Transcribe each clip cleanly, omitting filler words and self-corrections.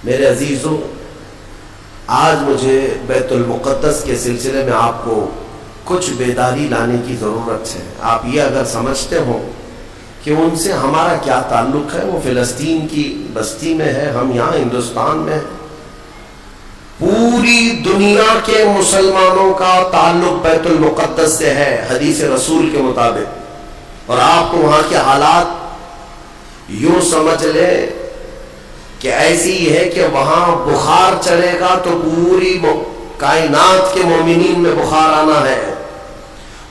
میرے عزیزوں، آج مجھے بیت المقدس کے سلسلے میں آپ کو کچھ بیداری لانے کی ضرورت ہے۔ آپ یہ اگر سمجھتے ہو کہ ان سے ہمارا کیا تعلق ہے، وہ فلسطین کی بستی میں ہے، ہم یہاں ہندوستان میں ہیں، پوری دنیا کے مسلمانوں کا تعلق بیت المقدس سے ہے حدیث رسول کے مطابق، اور آپ کو وہاں کے حالات یوں سمجھ لیں کہ ایسی ہے کہ وہاں بخار چڑھے گا تو پوری کائنات کے مومنین میں بخار آنا ہے۔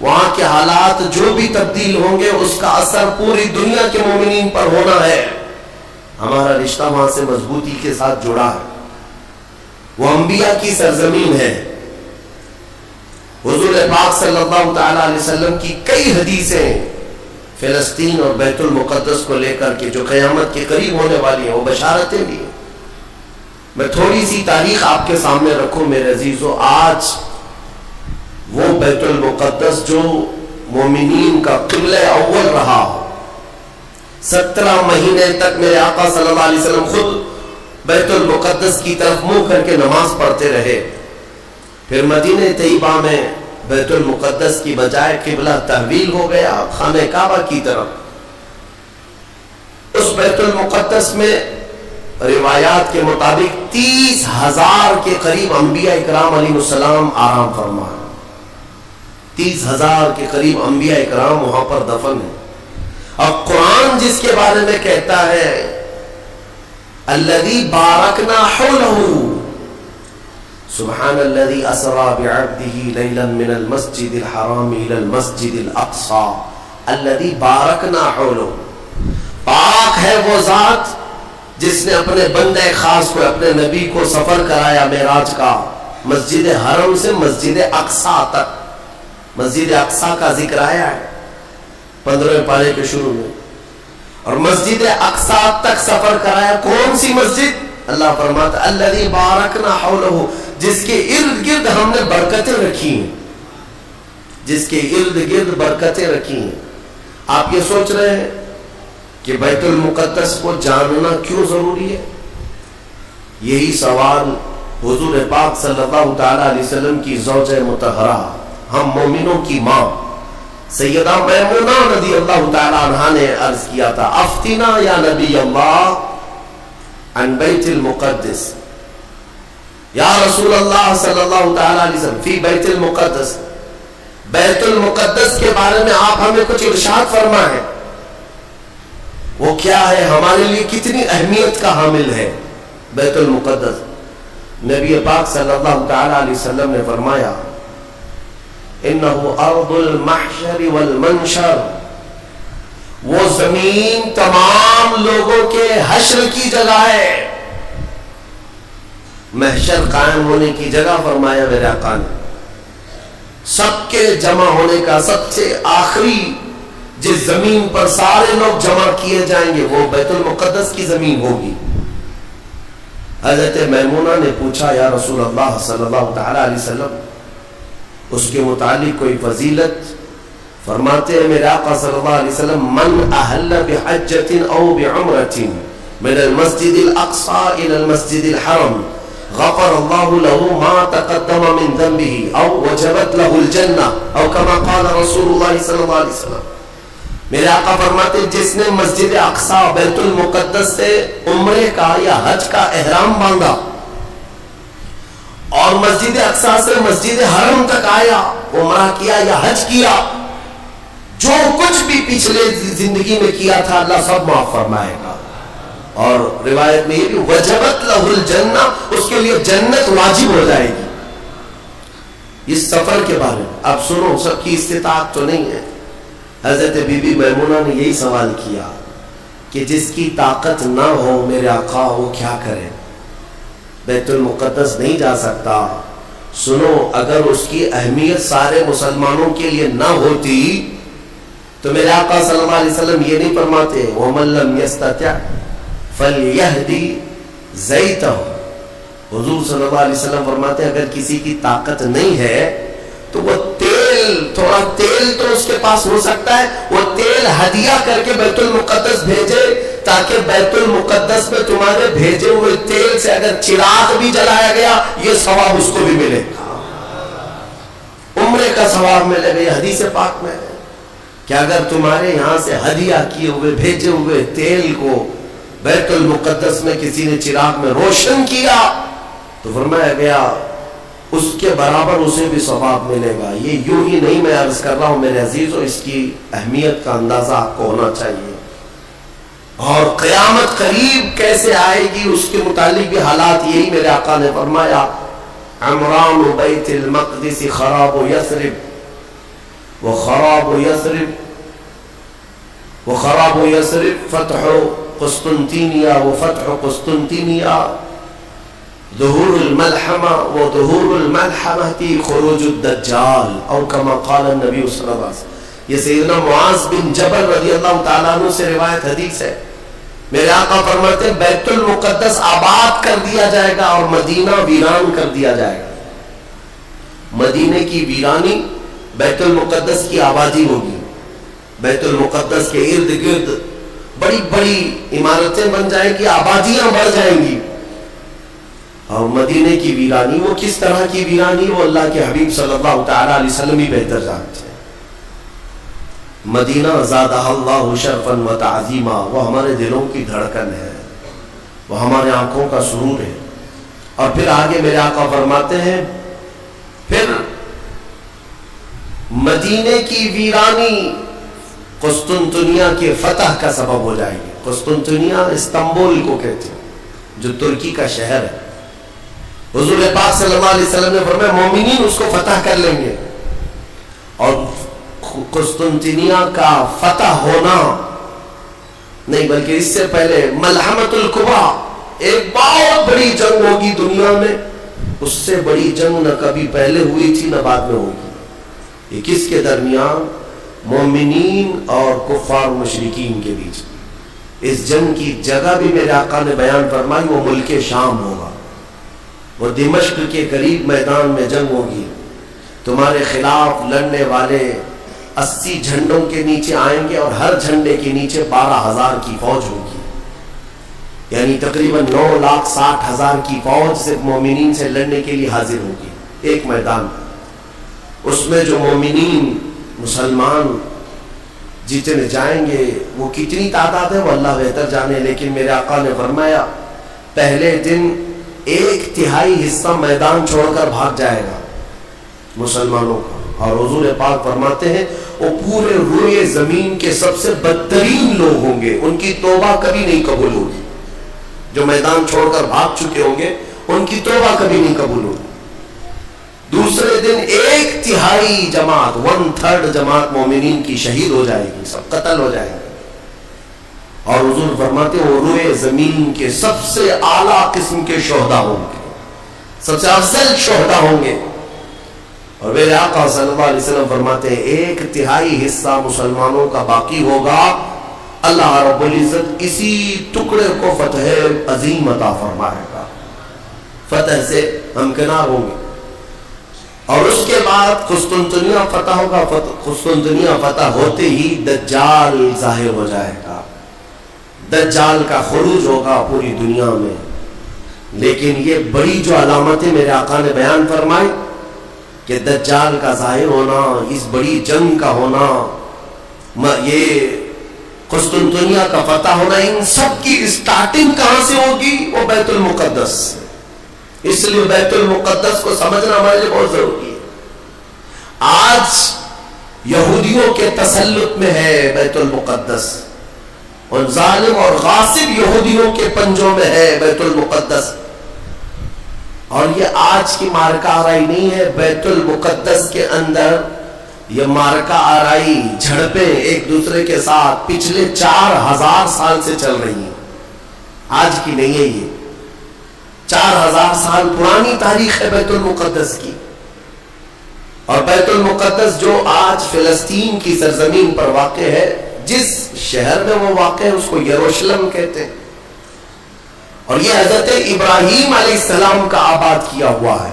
وہاں کے حالات جو بھی تبدیل ہوں گے اس کا اثر پوری دنیا کے مومنین پر ہونا ہے۔ ہمارا رشتہ وہاں سے مضبوطی کے ساتھ جڑا ہے، وہ انبیاء کی سرزمین ہے۔ حضور پاک صلی اللہ تعالی علیہ وسلم کی کئی حدیثیں فلسطین اور بیت المقدس کو لے کر کے جو قیامت کے قریب ہونے والی ہیں، وہ بشارتیں بھی ہیں۔ میں تھوڑی سی تاریخ آپ کے سامنے رکھوں میرے عزیزو۔ آج وہ بیت المقدس جو مومنین کا قبلہ اول رہا، 17 مہینے تک میرے آقا صلی اللہ علیہ وسلم خود بیت المقدس کی طرف منہ کر کے نماز پڑھتے رہے، پھر مدینہ طیبہ میں بیت المقدس کی بجائے قبلہ تحویل ہو گیا خانہ کعبہ کی طرف۔ اس بیت المقدس میں روایات کے مطابق 30,000 کے قریب انبیاء اکرام علیہ السلام آرام فرما ہے۔ 30,000 کے قریب انبیاء اکرام وہاں پر دفن ہیں۔ اب قرآن جس کے بارے میں کہتا ہے الذی بارکنا حولہ، سبحان الذی اسری بعبدہ لیلا من المسجد الحرام الی المسجد الاقصی الذی بارکنا حولہ، پاک ہے وہ ذات جس نے اپنے بندے خاص کو، اپنے نبی کو سفر کرایا معراج کا، مسجد حرم سے مسجد اقصی تک۔ مسجد اقصی کا ذکر آیا ہے 15ویں پارے کے شروع میں، اور مسجد اقصی تک سفر کرایا۔ کون سی مسجد؟ اللہ فرماتا الذی بارکنا حولہ، جس کے ارد گرد ہم نے برکتیں رکھی ہیں، جس کے ارد گرد برکتیں رکھی ہیں۔ آپ یہ سوچ رہے ہیں کہ بیت المقدس کو جاننا کیوں ضروری ہے؟ یہی سوال حضور پاک صلی اللہ تعالی علیہ وسلم کی زوجہ مطہرہ، ہم مومنوں کی ماں سیدہ میمونہ رضی اللہ تعالی عنہا نے عرض کیا تھا افتنا یا نبی اللہ عن بیت المقدس، یا رسول اللہ صلی اللہ تعالی علیہ وسلم فی بیت المقدس، بیت المقدس کے بارے میں آپ ہمیں کچھ ارشاد فرمائیں، وہ کیا ہے، ہمارے لیے کتنی اہمیت کا حامل ہے بیت المقدس؟ نبی پاک صلی اللہ تعالی علیہ وسلم نے فرمایا انہ ارض المحشر والمنشر، وہ زمین تمام لوگوں کے حشر کی جگہ ہے، محشر قائم ہونے کی جگہ فرمایا میرے آقا نے۔ سب کے جمع ہونے کا سب سے آخری جس زمین پر سارے لوگ جمع کیے جائیں گے وہ بیت المقدس کی زمین ہوگی۔ حضرت میمونہ نے پوچھا یا رسول اللہ صلی اللہ تعالی علیہ وسلم اس کے متعلق کوئی فضیلت؟ فرماتے ہیں میرے آقا صلی اللہ علیہ وسلم من احل بحجۃ او بعمرۃ من المسجد الاقصى الى المسجد الحرم غفر اللہ له ما تقدم من ذنبه او وجبت له الجنہ او كما قال رسول اللہ صلی اللہ علیہ وسلم۔ میرے آقا فرماتے ہیں جس نے مسجد اقصی بیت المقدس سے عمرے کا یا حج کا احرام باندھا اور مسجد اقصی سے مسجد حرم تک آیا، عمرہ کیا یا حج کیا، جو کچھ بھی پچھلے زندگی میں کیا تھا اللہ سب معاف فرمائے گا۔ اور روایت میں یہ بھی وجبت لہ الجنہ، اس کے لیے جنت واجب ہو جائے گی۔ اس سفر کے بارے میں اب سنو، سب کی استطاعت تو نہیں ہے۔ حضرت بی بی میمونہ نے یہی سوال کیا کہ جس کی طاقت نہ ہو میرے آقا وہ کیا کرے، بیت المقدس نہیں جا سکتا۔ سنو، اگر اس کی اہمیت سارے مسلمانوں کے لیے نہ ہوتی تو میرے آقا صلی اللہ علیہ وسلم یہ نہیں فرماتے وَمَن لَّمْ يَسْتَطِعْ فَلْيَهْدِ زَيْتَهُ، حضور صلی اللہ علیہ وسلم فرماتے اگر کسی کی طاقت نہیں ہے تو وہ تھوڑا تیل تو اس کے پاس ہو سکتا ہے، وہ تیل ہدیہ کر کے بیت المقدس بھیجے تاکہ بیت المقدس میں تمہارے بھیجے ہوئے تیل سے اگر چراغ بھی جلایا گیا یہ ثواب اس کو بھی ملے گا، عمرے کا ثواب ملے گا۔ یہ حدیث پاک میں ہے کہ اگر تمہارے یہاں سے ہدیہ کیے ہوئے بھیجے ہوئے تیل کو بیت المقدس میں کسی نے چراغ میں روشن کیا تو فرمایا گیا اس کے برابر اسے بھی ثواب ملے گا۔ یہ یوں ہی نہیں میں عرض کر رہا ہوں میرے عزیزو، اس کی اہمیت کا اندازہ آپ کو ہونا چاہیے، اور قیامت قریب کیسے آئے گی اس کے متعلق بھی حالات یہی میرے آقا نے فرمایا، عمران بیت المقدس خراب یثرب وخراب یثرب فتح قسطنطینیہ وفتح قسطنطینیہ، ظہور الملحمہ وظہور الملحمہ خروج الدجال، اور کما قال النبی صلی اللہ علیہ وسلم۔ یہ سیدنا معاذ بن جبل رضی اللہ تعالیٰ عنہ سے روایت حدیث ہے، میرے آقا فرماتے ہیں بیت المقدس آباد کر دیا جائے گا اور مدینہ ویران کر دیا جائے گا۔ مدینے کی ویرانی بیت المقدس کی آبادی ہوگی، بیت المقدس کے ارد گرد بڑی بڑی عمارتیں بن جائیں گی، آبادیاں بڑھ جائیں گی، اور مدینے کی ویرانی وہ کس طرح کی ویرانی وہ اللہ کے حبیب صلی اللہ تعالیٰ علیہ وسلم ہی بہتر جانتے ہیں۔ مدینہ زادہ اللہ شرفا و تعظیما، وہ ہمارے دلوں کی دھڑکن ہے، وہ ہمارے آنکھوں کا سرور ہے۔ اور پھر آگے میرے آقا فرماتے ہیں پھر مدینے کی ویرانی قسطنطنیہ کے فتح کا سبب ہو جائے گی۔ قسطنطنیہ استنبول کو کہتے ہیں جو ترکی کا شہر ہے۔ حضور پاک صلی اللہ علیہ وسلم نے فرمایا مومنین اس کو فتح کر لیں گے، اور قسطنطنیہ کا فتح ہونا نہیں بلکہ اس سے پہلے ملحمۃ الکبریٰ، ایک بہت بڑی جنگ ہوگی دنیا میں، اس سے بڑی جنگ نہ کبھی پہلے ہوئی تھی نہ بعد میں ہوگی۔ یہ کس کے درمیان؟ مومنین اور کفار مشرکین کے بیچ۔ اس جنگ کی جگہ بھی میرے آقا نے بیان فرمائی، وہ ملک شام ہوگا، وہ دمشق کے قریب میدان میں جنگ ہوگی۔ تمہارے خلاف لڑنے والے 80 جھنڈوں کے نیچے آئیں گے، اور ہر جھنڈے کے نیچے 12,000 کی فوج ہوگی، یعنی تقریباً 9,60,000 کی فوج صرف مومنین سے لڑنے کے لیے حاضر ہوگی ایک میدان۔ اس میں جو مومنین مسلمان جتنے جائیں گے وہ کتنی تعداد ہے وہ اللہ بہتر جانے، لیکن میرے آقا نے فرمایا پہلے دن 1/3 حصہ میدان چھوڑ کر بھاگ جائے گا مسلمانوں کا، اور حضور پاک فرماتے ہیں وہ پورے روئے زمین کے سب سے بدترین لوگ ہوں گے، ان کی توبہ کبھی نہیں قبول ہوگی۔ جو میدان چھوڑ کر بھاگ چکے ہوں گے ان کی توبہ کبھی نہیں قبول ہوگی۔ دوسرے دن 1/3 جماعت 1/3 جماعت مومنین کی شہید ہو جائے گی، سب قتل ہو جائیں گے، اور حضور فرماتے ہیں وہ روئے زمین کے سب سے اعلیٰ قسم کے شہداء ہوں گے، سب سے افضل شہداء ہوں گے۔ اور میرے آقا صلی اللہ علیہ وسلم فرماتے ہیں 1/3 حصہ مسلمانوں کا باقی ہوگا، اللہ رب العزت اسی ٹکڑے کو فتح عظیم عطا فرمائے گا، فتح سے ہمکنار ہوں گے۔ اور اس کے بعد قسطنطنیہ فتح ہوگا، قسطنطنیہ فتح ہوتے ہی دجال ظاہر ہو جائے گا، دجال کا خروج ہوگا پوری دنیا میں۔ لیکن یہ بڑی جو علامتیں میرے آقا نے بیان فرمائی کہ دجال کا ظاہر ہونا، اس بڑی جنگ کا ہونا، یہ قسطنطنیہ کا فتح ہونا، ان سب کی اسٹارٹنگ کہاں سے ہوگی؟ وہ بیت المقدس سے۔ اس لیے بیت المقدس کو سمجھنا ہمارے لیے بہت ضروری ہے۔ آج یہودیوں کے تسلط میں ہے بیت المقدس، اور ظالم اور غاصب یہودیوں کے پنجوں میں ہے بیت المقدس، اور یہ آج کی مارکہ آرائی نہیں ہے، بیت المقدس کے اندر یہ مارکہ آرائی جھڑپیں ایک دوسرے کے ساتھ پچھلے 4000 سال سے چل رہی ہیں، آج کی نہیں ہے، یہ 4000 سال پرانی تاریخ ہے بیت المقدس کی۔ اور بیت المقدس جو آج فلسطین کی سرزمین پر واقع ہے، جس شہر میں وہ واقع ہے اس کو یروشلم کہتے ہیں، اور یہ حضرت ابراہیم علیہ السلام کا آباد کیا ہوا ہے۔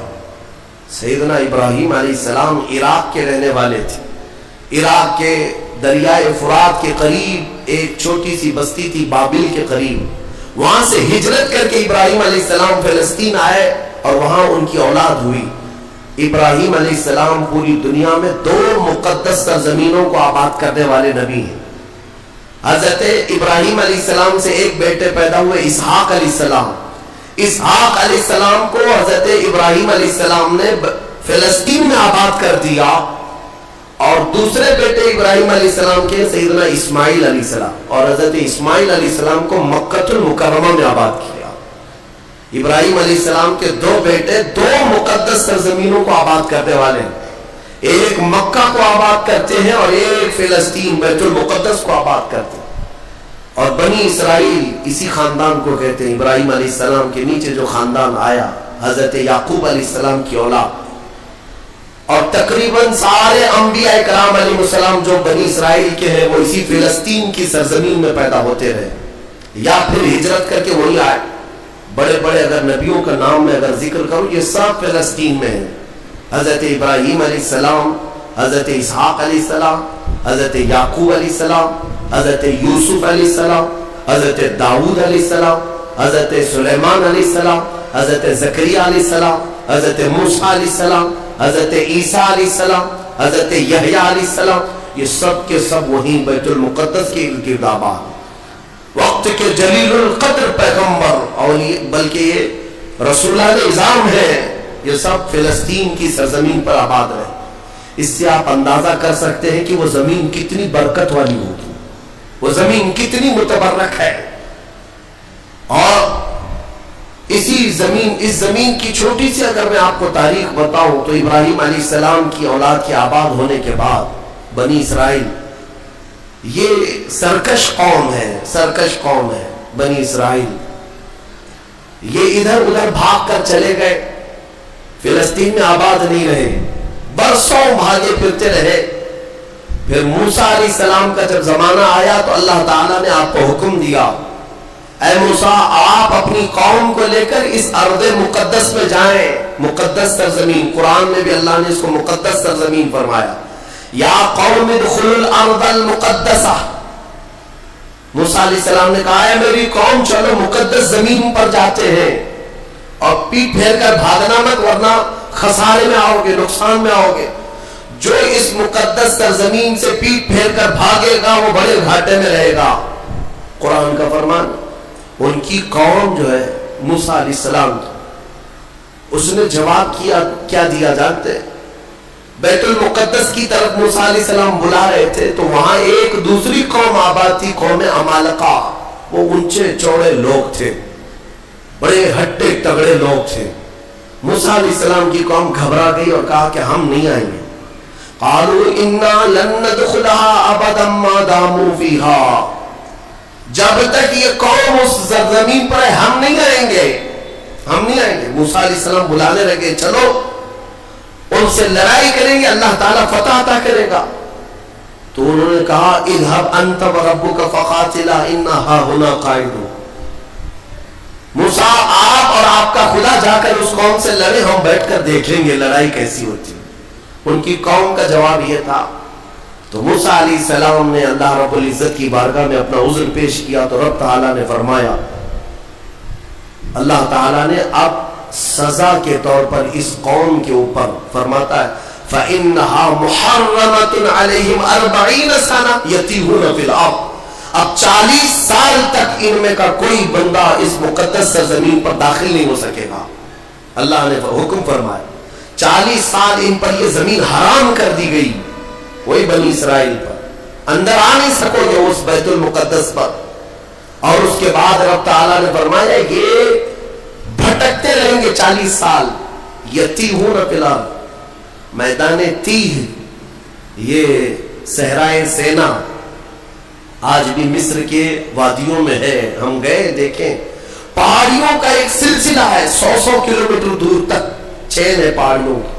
سیدنا ابراہیم علیہ السلام عراق کے رہنے والے تھے، عراق کے دریائے فرات کے قریب ایک چھوٹی سی بستی تھی بابل کے قریب، وہاں سے ہجرت کر کے ابراہیم علیہ السلام فلسطین آئے اور وہاں ان کی اولاد ہوئی. ابراہیم علیہ السلام پوری دنیا میں 2 مقدس سرزمینوں کو آباد کرنے والے نبی ہیں. حضرت ابراہیم علیہ السلام سے ایک بیٹے پیدا ہوئے اسحاق علیہ السلام. اسحاق علیہ السلام کو حضرت ابراہیم علیہ السلام نے فلسطین میں آباد کر دیا، اور دوسرے بیٹے ابراہیم علیہ السلام کے سیدنا اسماعیل علیہ السلام، اور حضرت اسماعیل علیہ السلام کو مکہ المکرمہ میں آباد کیا. ابراہیم علیہ السلام کے 2 بیٹے 2 مقدس سرزمینوں کو آباد کرنے والے ہیں. ایک مکہ کو آباد کرتے ہیں اور ایک فلسطین بیت المقدس کو آباد کرتے ہیں. اور بنی اسرائیل اسی خاندان کو کہتے ہیں. ابراہیم علیہ السلام کے نیچے جو خاندان آیا حضرت یعقوب علیہ السلام کی اولاد، اور تقریباً سارے انبیاء کرام علیہ السلام جو بنی اسرائیل کے ہیں وہ اسی فلسطین کی سرزمین میں پیدا ہوتے رہے یا پھر ہجرت کر کے وہی آئے. بڑے بڑے اگر نبیوں کا نام میں اگر ذکر کروں یہ سب فلسطین میں ہیں. حضرت ابراہیم علیہ السلام، حضرت اسحاق علیہ السلام، حضرت یعقوب علیہ السلام، حضرت یوسف علیہ السلام، حضرت داؤد علیہ السلام، حضرت سلیمان علیہ السلام، حضرت زکریا علیہ السلام، حضرت موسیٰ علیہ السلام، حضرت عیسیٰ علیہ السلام، حضرت یحییٰ علیہ السلام. یہ سب کے سب وہیں بیت المقدس کے ارد گرد آباد. وقت کے جلیل القدر پیغمبر اور بلکہ یہ رسول اللہ نظام ہے، یہ سب فلسطین کی سرزمین پر آباد رہے. اس سے آپ اندازہ کر سکتے ہیں کہ وہ زمین کتنی برکت والی ہوگی، وہ زمین کتنی متبرک ہے. اور اس زمین کی چھوٹی سی اگر میں آپ کو تاریخ بتاؤں تو ابراہیم علیہ السلام کی اولاد کے آباد ہونے کے بعد بنی اسرائیل یہ سرکش قوم ہے بنی اسرائیل. یہ ادھر ادھر بھاگ کر چلے گئے، فلسطین میں آباد نہیں رہے، برسوں بھاگے پھرتے رہے. پھر موسیٰ علیہ السلام کا جب زمانہ آیا تو اللہ تعالیٰ نے آپ کو حکم دیا، اے موسیٰ آپ اپنی قوم کو لے کر اس ارض مقدس میں جائیں. مقدس سرزمین، قرآن میں بھی اللہ نے اس کو مقدس سرزمین فرمایا. یا قوم ادخلوا الارض المقدسہ. موسیٰ علیہ السلام نے کہا ہے میری قوم چلو مقدس زمین پر جاتے ہیں، اور پیٹ پھیر کر بھاگنا مت ورنہ خسارے میں آؤ گے، نقصان میں آؤ گے. جو اس مقدس سرزمین سے پیٹ پھیر کر بھاگے گا وہ بڑے گھاٹے میں رہے گا. قرآن کا فرمان. ان کی قوم جو ہے موسیٰ علیہ السلام، اس نے جواب کیا دیا جانتے؟ بیت المقدس کی طرف موسیٰ علیہ السلام بلا رہے تھے تو وہاں ایک دوسری قوم آباد تھی، قوم عمالقہ. وہ اونچے چوڑے لوگ تھے، بڑے ہٹے تگڑے لوگ تھے. موسیٰ علیہ السلام کی قوم گھبرا گئی اور کہا کہ ہم نہیں آئیں گے. قالوا انا لن ندخلها ابدا ما داموا فيها. جب تک یہ قوم اس زمین پر ہے ہم نہیں آئیں گے. موسیٰ علیہ السلام بلانے لگے، چلو ان سے لڑائی کریں گے، اللہ تعالیٰ فتح عطا کرے گا. تو انہوں نے کہا اذهب انت وربك فقاتلا انا هاهنا قاعدون. موسیٰ آپ اور آپ کا خدا جا کر اس قوم سے لڑے، ہم بیٹھ کر دیکھیں گے لڑائی کیسی ہوتی. ان کی قوم کا جواب یہ تھا. تو موسیٰ علیہ السلام نے اللہ رب العزت کی بارگاہ میں اپنا عذر پیش کیا تو رب تعالیٰ نے فرمایا، اللہ تعالیٰ نے اب سزا کے طور پر اس قوم کے اوپر فرماتا ہے فَإِنَّهَا مُحَرَّمَةٌ عَلَيْهِمْ 40 سَنَةً يَتِيهُونَ فِي الْأَرْضِ. اب 40 سال تک ان میں کا کوئی بندہ اس مقدس سرزمین پر داخل نہیں ہو سکے گا. اللہ نے حکم فرمایا 40 سال ان پر یہ زمین حرام کر دی گئی، وہی بنی اسرائیل پر اندر آ نہیں سکو گے اس بیت المقدس پر. اور اس کے بعد رب تعالیٰ نے فرمایا یہ بھٹکتے رہیں گے 40 سال. یتیہون فی الارض، میدان تیہ، یہ صحرائے سینا آج بھی مصر کے وادیوں میں ہے. ہم گئے دیکھیں، پہاڑیوں کا ایک سلسلہ ہے، 100 کلومیٹر دور تک چین ہے پہاڑیوں کی،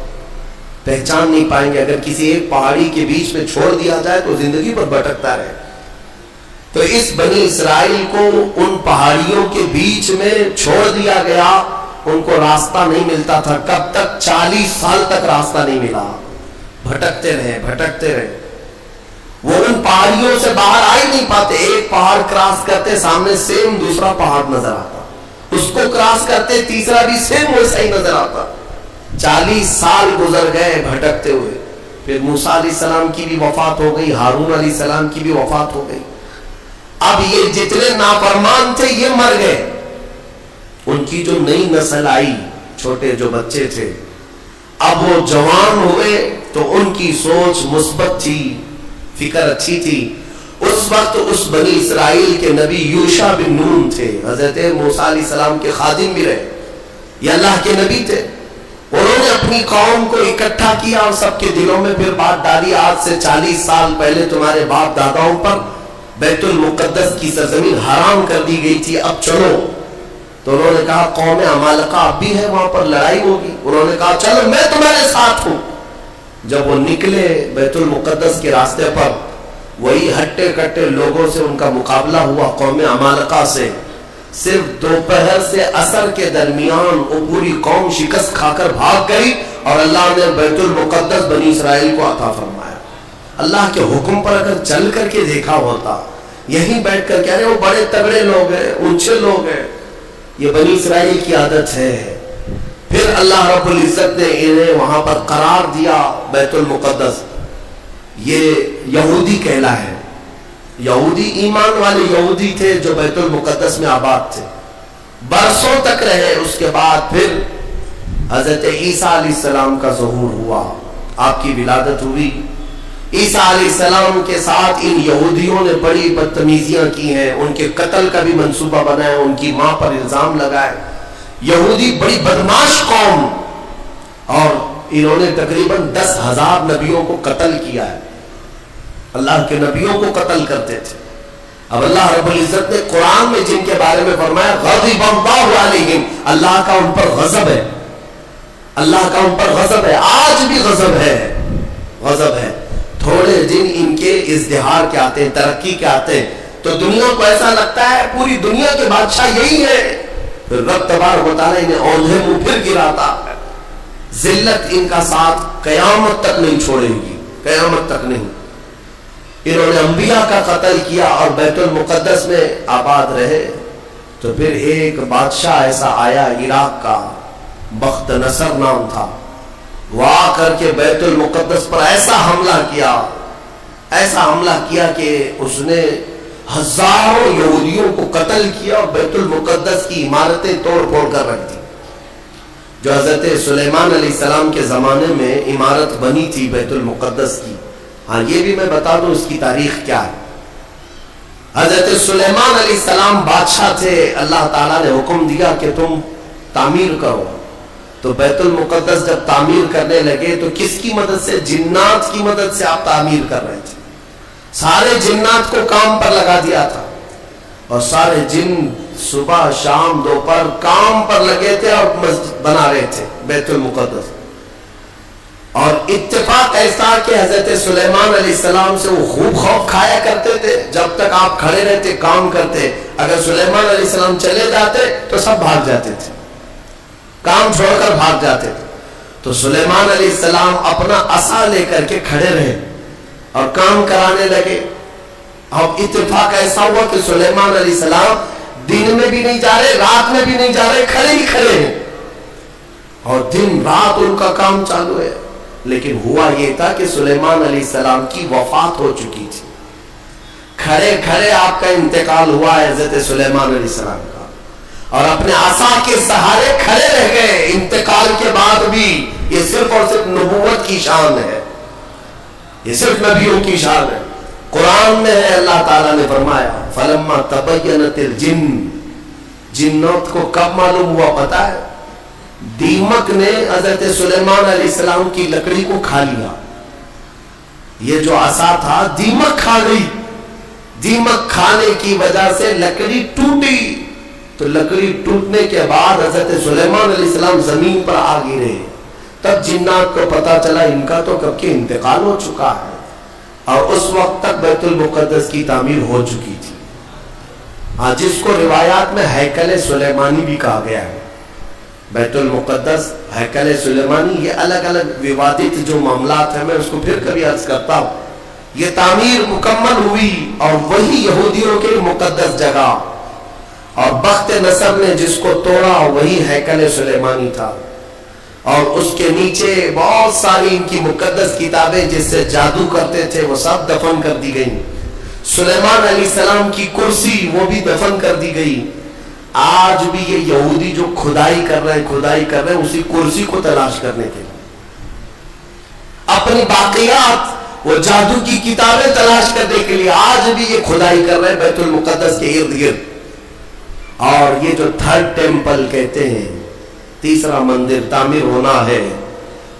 پہچان نہیں پائیں گے. اگر کسی ایک پہاڑی کے بیچ میں چھوڑ دیا جائے تو زندگی پر بھٹکتا رہے. تو اس بنی اسرائیل کو ان پہاڑیوں کے بیچ میں چھوڑ دیا گیا، ان کو راستہ نہیں ملتا تھا. کب تک؟ 40 سال تک راستہ نہیں ملا، بھٹکتے رہے. وہ ان پہاڑیوں سے باہر آ ہی نہیں پاتے. ایک پہاڑ کراس کرتے سامنے سیم دوسرا پہاڑ نظر آتا, اس کو کراس کرتے تیسرا بھی سیم ویسا ہی نظر آتا. 40 سال گزر گئے بھٹکتے ہوئے. پھر موسیٰ علیہ السلام کی بھی وفات ہو گئی, ہارون علیہ السلام کی بھی وفات ہو گئی. اب یہ جتنے نافرمان تھے یہ مر گئے. ان کی جو نئی نسل آئی, چھوٹے جو بچے تھے, اب وہ جوان ہوئے تو ان کی سوچ مثبت تھی, فکر اچھی تھی. اس وقت اس بنی اسرائیل کے نبی یوشع بن نون تھے, حضرت موسیٰ علیہ السلام کے خادم بھی رہے, یہ اللہ کے نبی تھے. انہوں نے اپنی قوم کو اکٹھا کیا اور سب کے دلوں میں پھر بات ڈالی, آج سے 40 سال پہلے تمہارے باپ داداؤں پر بیت المقدس کی سرزمین حرام کر دی گئی تھی, اب چلو. تو انہوں نے کہا قوم عمالقہ اب بھی ہے, وہاں پر لڑائی ہوگی. انہوں نے کہا چلو میں تمہارے ساتھ ہوں. جب وہ نکلے بیت المقدس کے راستے پر, وہی ہٹے کٹے لوگوں سے ان کا مقابلہ ہوا, قوم عمالقہ سے. صرف دوپہر سے عصر کے درمیان وہ پوری قوم شکست کھا کر بھاگ گئی اور اللہ نے بیت المقدس بنی اسرائیل کو عطا فرمایا. اللہ کے حکم پر اگر چل کر کے دیکھا ہوتا, یہیں بیٹھ کر کہہ رہے وہ بڑے تگڑے لوگ ہیں, اونچے لوگ ہیں, یہ بنی اسرائیل کی عادت ہے. پھر اللہ رب العزت نے انہیں وہاں پر قرار دیا بیت المقدس. یہ یہودی کہلا ہے, یہودی ایمان والے یہودی تھے جو بیت المقدس میں آباد تھے, برسوں تک رہے. اس کے بعد پھر حضرت عیسیٰ علیہ السلام کا ظہور ہوا, آپ کی ولادت ہوئی. عیسیٰ علیہ السلام کے ساتھ ان یہودیوں نے بڑی بدتمیزیاں کی ہیں, ان کے قتل کا بھی منصوبہ بنایا, ان کی ماں پر الزام لگائے. یہودی بڑی بدماش قوم, اور انہوں نے تقریباً 10,000 نبیوں کو قتل کیا ہے, اللہ کے نبیوں کو قتل کرتے تھے. اب اللہ رب العزت نے قرآن میں جن کے بارے میں فرمایا غضب اللہ علیہم, اللہ کا ان پر غضب ہے, اللہ کا ان پر غضب ہے, آج بھی غضب ہے, غضب ہے. تھوڑے دن ان کے ازدہار کے آتے ہیں, ترقی کے آتے ہیں, تو دنیا کو ایسا لگتا ہے پوری دنیا کے بادشاہ یہی ہے. پھر رب تبارک و تعالیٰ انہیں اوندھے منہ پھر گراتا ہے. ذلت ان کا ساتھ قیامت تک نہیں چھوڑے گی, قیامت تک نہیں. انہوں نے انبیاء کا قتل کیا اور بیت المقدس میں آباد رہے. تو پھر ایک بادشاہ ایسا آیا عراق کا, بخت نصر نام تھا, وہ آ کر کے بیت المقدس پر ایسا حملہ کیا, ایسا حملہ کیا کہ اس نے ہزاروں یہودیوں کو قتل کیا اور بیت المقدس کی عمارتیں توڑ پھوڑ کر رکھ دی. جو حضرت سلیمان علیہ السلام کے زمانے میں عمارت بنی تھی بیت المقدس کی, ہاں یہ بھی میں بتا دوں اس کی تاریخ کیا ہے. حضرت سلیمان علیہ السلام بادشاہ تھے, اللہ تعالیٰ نے حکم دیا کہ تم تعمیر کرو. تو بیت المقدس جب تعمیر کرنے لگے تو کس کی مدد سے؟ جنات کی مدد سے آپ تعمیر کر رہے تھے. سارے جنات کو کام پر لگا دیا تھا, اور سارے جن صبح شام دوپہر کام پر لگے تھے اور مسجد بنا رہے تھے بیت المقدس. اور اتفاق ایسا کہ حضرت سلیمان علیہ السلام سے وہ خوب خوف کھایا کرتے تھے. جب تک آپ کھڑے رہتے کام کرتے, اگر سلیمان علیہ السلام چلے جاتے تو سب بھاگ جاتے تھے, کام چھوڑ کر بھاگ جاتے تھے. تو سلیمان علیہ السلام اپنا عصا لے کر کے کھڑے رہے اور کام کرانے لگے. اب اتفاق ایسا ہوا کہ سلیمان علیہ السلام دن میں بھی نہیں جا رہے, رات میں بھی نہیں جا رہے, کھڑے ہی کھڑے ہیں, اور دن رات ان کا کام چالو ہے. لیکن ہوا یہ تھا کہ سلیمان علیہ السلام کی وفات ہو چکی تھی. کھڑے کھڑے آپ کا انتقال ہوا ہے حضرت سلیمان علیہ السلام کا, اور اپنے عصا کے سہارے کھڑے رہ گئے. انتقال کے بعد بھی یہ صرف اور صرف نبوت کی شان ہے, یہ صرف نبیوں کی شان ہے. قرآن میں ہے, اللہ تعالیٰ نے فرمایا فلما تبینت الجن, جنات کو کب معلوم ہوا پتا ہے؟ دیمک نے حضرت سلیمان علیہ السلام کی لکڑی کو کھا لیا. یہ جو عصا تھا دیمک کھا گئی, دیمک کھانے کی وجہ سے لکڑی ٹوٹی. تو لکڑی ٹوٹنے کے بعد حضرت سلیمان علیہ السلام زمین پر آ گرے. تب جنات کو پتا چلا ان کا تو کب کے انتقال ہو چکا ہے, اور اس وقت تک بیت المقدس کی تعمیر ہو چکی تھی. ہاں, جس کو روایات میں ہیکل سلیمانی بھی کہا گیا ہے. بیت المقدس, ہیکل سلیمانی, یہ الگ الگ ووادت جو معاملات ہیں, میں اس کو پھر کبھی عرض کرتا ہوں. یہ تعمیر مکمل ہوئی اور وہی یہودیوں کی مقدس جگہ، اور بخت نصر نے جس کو توڑا وہی ہیکل سلیمانی تھا، اور اس کے نیچے بہت ساری ان کی مقدس کتابیں جس سے جادو کرتے تھے وہ سب دفن کر دی گئیں۔ سلیمان علیہ السلام کی کرسی وہ بھی دفن کر دی گئی۔ آج بھی یہ یہودی جو کھدائی کر رہے ہیں اسی کرسی کو تلاش کرنے کے لیے، اپنی باقیات وہ جادو کی کتابیں تلاش کرنے کے لیے آج بھی یہ کھدائی کر رہے ہیں بیت المقدس کے ارد گرد۔ اور یہ جو تھرڈ ٹیمپل کہتے ہیں، تیسرا مندر تعمیر ہونا ہے،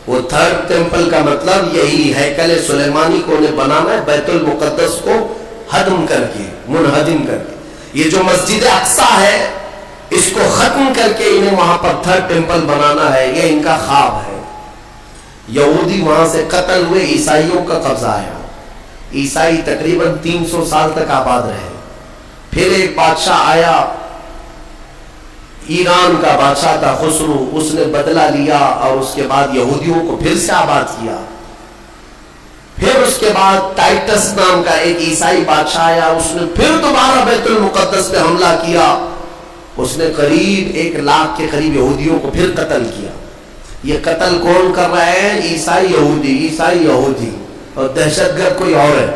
وہ تھرڈ ٹیمپل کا مطلب یہی ہیکل سلیمانی کو انہیں بنانا ہے، بیت المقدس کو ہدم کر کے، منہدم کر کے۔ یہ جو مسجد اقصی ہے اس کو ختم کر کے انہیں وہاں پر تھرڈ ٹیمپل بنانا ہے، یہ ان کا خواب ہے۔ یہودی وہاں سے قتل ہوئے، عیسائیوں کا قبضہ آیا، عیسائی تقریباً 300 سال تک آباد رہے۔ پھر ایک بادشاہ آیا، ایران کا بادشاہ تھا خسرو، اس نے بدلہ لیا اور اس کے بعد یہودیوں کو پھر سے آباد کیا۔ پھر اس کے بعد ٹائٹس نام کا ایک عیسائی بادشاہ آیا، اس نے پھر دوبارہ بیت المقدس پہ حملہ کیا، اس نے قریب 1 لاکھ کے قریب یہودیوں کو پھر قتل کیا۔ یہ قتل کون کر رہا ہے؟ عیسائی یہودی، اور دہشت گرد کوئی اور ہے۔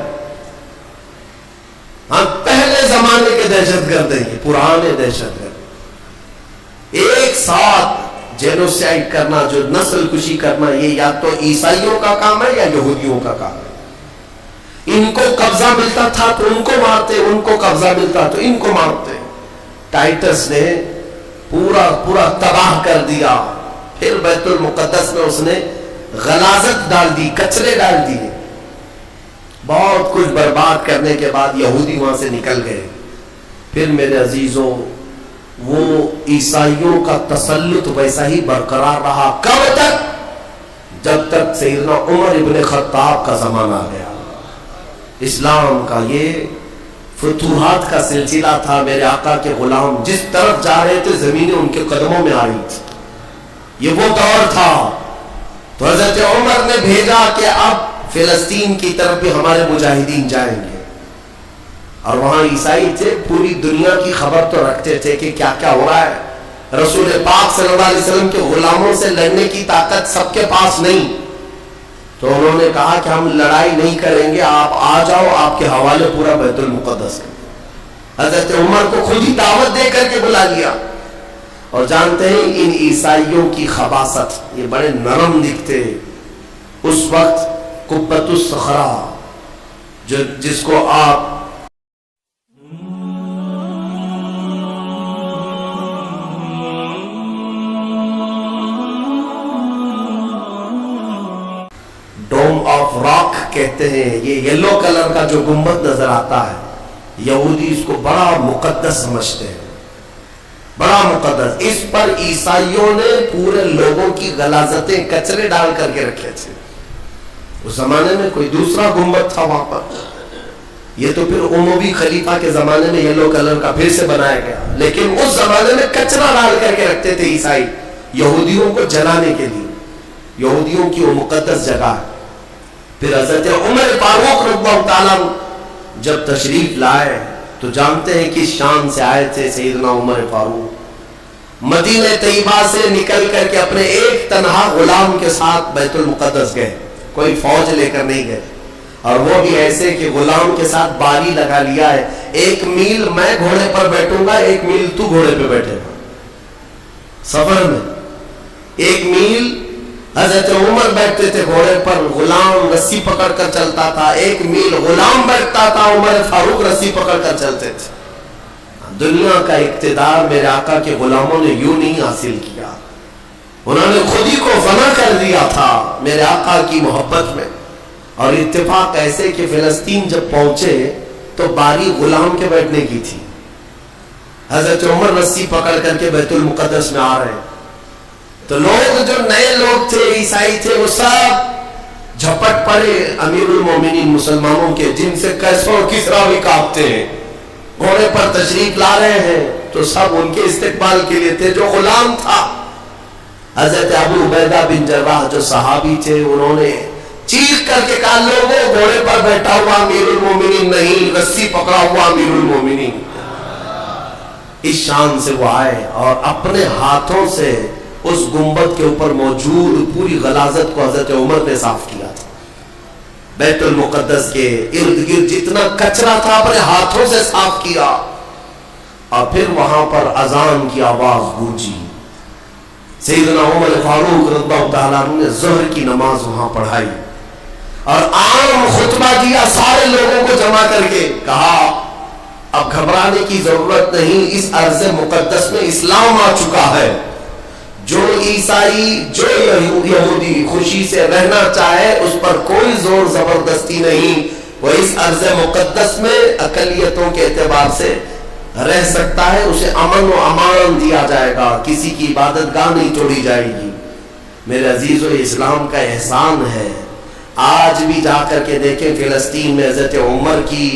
ہاں پہلے زمانے کے دہشت گرد ہیں، یہ پرانے دہشت گرد، ایک ساتھ جینوسائیڈ کرنا، جو نسل کشی کرنا، یہ یا تو عیسائیوں کا کام ہے یا یہودیوں کا کام ہے۔ ان کو قبضہ ملتا تھا تو ان کو مارتے، ان کو قبضہ ملتا تو ان کو مارتے۔ ٹائٹس نے پورا تباہ کر دیا۔ پھر بیت المقدس میں اس نے غلاظت ڈال دی، کچرے ڈال دیے، بہت کچھ برباد کرنے کے بعد یہودی وہاں سے نکل گئے۔ پھر میرے عزیزوں، وہ عیسائیوں کا تسلط ویسا ہی برقرار رہا، کب تک؟ جب تک سیدنا عمر ابن خطاب کا زمانہ آ گیا۔ اسلام کا یہ فتوحات کا سلسلہ تھا۔ میرے آقا کے غلام جس طرف جا رہے تھے زمینیں ان کے قدموں میں آ رہی تھی، یہ وہ دور تھا۔ تو حضرت عمر نے بھیجا کہ اب فلسطین کی طرف بھی ہمارے مجاہدین جائیں گے، اور وہاں عیسائی تھے، پوری دنیا کی خبر تو رکھتے تھے کہ کیا کیا ہو رہا ہے۔ رسول پاک صلی اللہ علیہ وسلم کے غلاموں سے لڑنے کی طاقت سب کے پاس نہیں، تو انہوں نے کہا کہ ہم لڑائی نہیں کریں گے، آپ آ جاؤ، آپ کے حوالے پورا بیت المقدس کر۔ حضرت عمر کو خود ہی دعوت دے کر کے بلا لیا۔ اور جانتے ہیں ان عیسائیوں کی خباثت، یہ بڑے نرم دکھتے۔ اس وقت قبۃ الصخرہ جس کو آپ ڈوم آف راک کہتے ہیں، یہ یلو کلر کا جو گنبد نظر آتا ہے، یہودی اس کو بڑا مقدس سمجھتے ہیں، بڑا مقدس۔ اس پر عیسائیوں نے پورے لوگوں کی غلاظتیں کچرے ڈال کر کے رکھے تھے۔ اس زمانے میں کوئی دوسرا گنبد تھا وہاں پر، یہ تو پھر اموی خلیفہ کے زمانے میں یلو کلر کا پھر سے بنایا گیا، لیکن اس زمانے میں کچرا ڈال کر کے رکھتے تھے عیسائی یہودیوں کو جلانے کے لیے۔ یہودیوں کی وہ مقدس جگہ ہے۔ پھر حضرت عمر فاروق رضی اللہ تعالیٰ جب تشریف لائے تو جانتے ہیں کہ شام سے آئے تھے سیدنا عمر فاروق، مدینہ طیبہ سے نکل کر کے اپنے ایک تنہا غلام کے ساتھ بیت المقدس گئے، کوئی فوج لے کر نہیں گئے، اور وہ بھی ایسے کہ غلام کے ساتھ باری لگا لیا ہے، 1 میل میں گھوڑے پر بیٹھوں گا، 1 میل تو گھوڑے پہ بیٹھے گا۔ سفر میں 1 میل حضرت عمر بیٹھتے تھے گھوڑے پر، غلام رسی پکڑ کر چلتا تھا، 1 میل غلام بیٹھتا تھا، عمر فاروق رسی پکڑ کر چلتے تھے۔ دنیا کا اقتدار میرے آقا کے غلاموں نے یوں نہیں حاصل کیا، انہوں نے خود ہی کو فنا کر دیا تھا میرے آقا کی محبت میں۔ اور اتفاق ایسے کہ فلسطین جب پہنچے تو باری غلام کے بیٹھنے کی تھی، حضرت عمر رسی پکڑ کر کے بیت المقدس میں آ رہے ہیں، تو لوگ جو نئے لوگ تھے، عیسائی تھے، وہ سب جھپٹ پڑے امیر المومنین مسلمانوں کے، جن سے کیسر و کسریٰ بھی کانپتے ہیں، گھوڑے پر تشریف لا رہے ہیں، تو سب ان کے استقبال کے لیے تھے۔ جو غلام تھا حضرت ابو عبیدہ بن جراح جو صحابی تھے، انہوں نے چیخ کر کے کہا لوگوں گھوڑے پر بیٹھا ہوا امیر المومنین نہیں، رسی پکڑا ہوا امیر المومنین. اس شان سے وہ آئے اور اپنے ہاتھوں سے اس گنبد کے اوپر موجود پوری غلاظت کو حضرت عمر نے صاف کیا تھا. بیت المقدس کے ارد گرد جتنا کچرا تھا اپنے ہاتھوں سے صاف کیا، اور پھر وہاں پر اذان کی آواز گونجی. سیدنا عمر فاروق رضی اللہ تعالیٰ عنہ نے ظہر کی نماز وہاں پڑھائی اور عام خطبہ دیا سارے لوگوں کو جمع کر کے. کہا اب گھبرانے کی ضرورت نہیں، اس ارض مقدس میں اسلام آ چکا ہے. جو عیسائی جو یہودی خوشی سے رہنا چاہے اس پر کوئی زور زبردستی نہیں، وہ اس ارض مقدس میں اقلیتوں کے اعتبار سے رہ سکتا ہے. اسے امن و امان دیا جائے گا، کسی کی عبادت گاہ نہیں توڑی جائے گی. میرے عزیزو، اسلام کا احسان ہے. آج بھی جا کر کے دیکھیں فلسطین میں حضرت عمر کی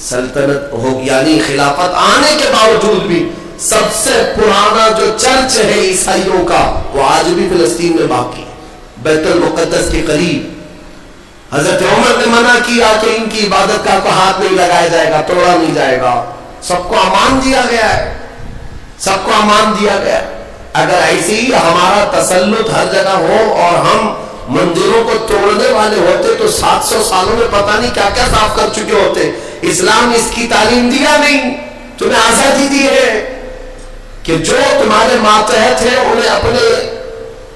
سلطنت ہو، یعنی خلافت آنے کے باوجود بھی سب سے پرانا جو چرچ ہے عیسائیوں کا وہ آج بھی فلسطین میں باقی ہے، بیت المقدس کے قریب. حضرت عمر نے منع کیا کہ ان کی عبادت کا کوئی ہاتھ نہیں لگایا جائے گا، توڑا نہیں جائے گا. سب کو امان دیا گیا ہے، سب کو امان دیا گیا ہے. اگر ایسی ہی ہمارا تسلط ہر جگہ ہو اور ہم مندروں کو توڑنے والے ہوتے تو 700 سالوں میں پتہ نہیں کیا کیا صاف کر چکے ہوتے. اسلام اس کی تعلیم دیا نہیں، تمہیں آزادی دی ہے کہ جو تمہارے ماتحت ہیں انہیں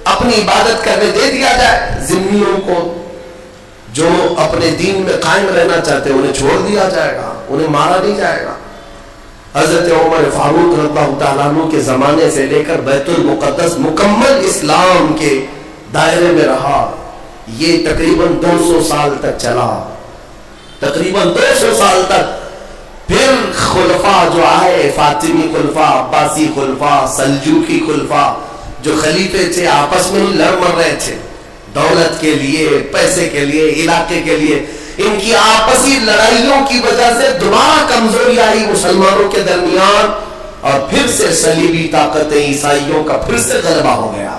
اپنی عبادت کرنے دے دیا جائے. ذمیوں کو جو اپنے دین میں قائم رہنا چاہتے انہیں چھوڑ دیا جائے گا، انہیں مارا نہیں جائے گا. حضرت عمر فاروق رضی اللہ تعالیٰ عنہ کے زمانے سے لے کر بیت المقدس مکمل اسلام کے دائرے میں رہا. یہ تقریباً 200 سال تک چلا، تقریباً 200 سال تک. پھر خلفاء جو آئے، فاطمی خلفاء، عباسی خلفاء، سلجوقی خلفاء، جو خلیفے تھے آپس میں لڑ مر رہے تھے دولت کے لیے، پیسے کے لیے، علاقے کے لیے. ان کی آپسی لڑائیوں کی وجہ سے دوبارہ کمزوری آئی مسلمانوں کے درمیان، اور پھر سے صلیبی طاقتیں عیسائیوں کا پھر سے غلبہ ہو گیا.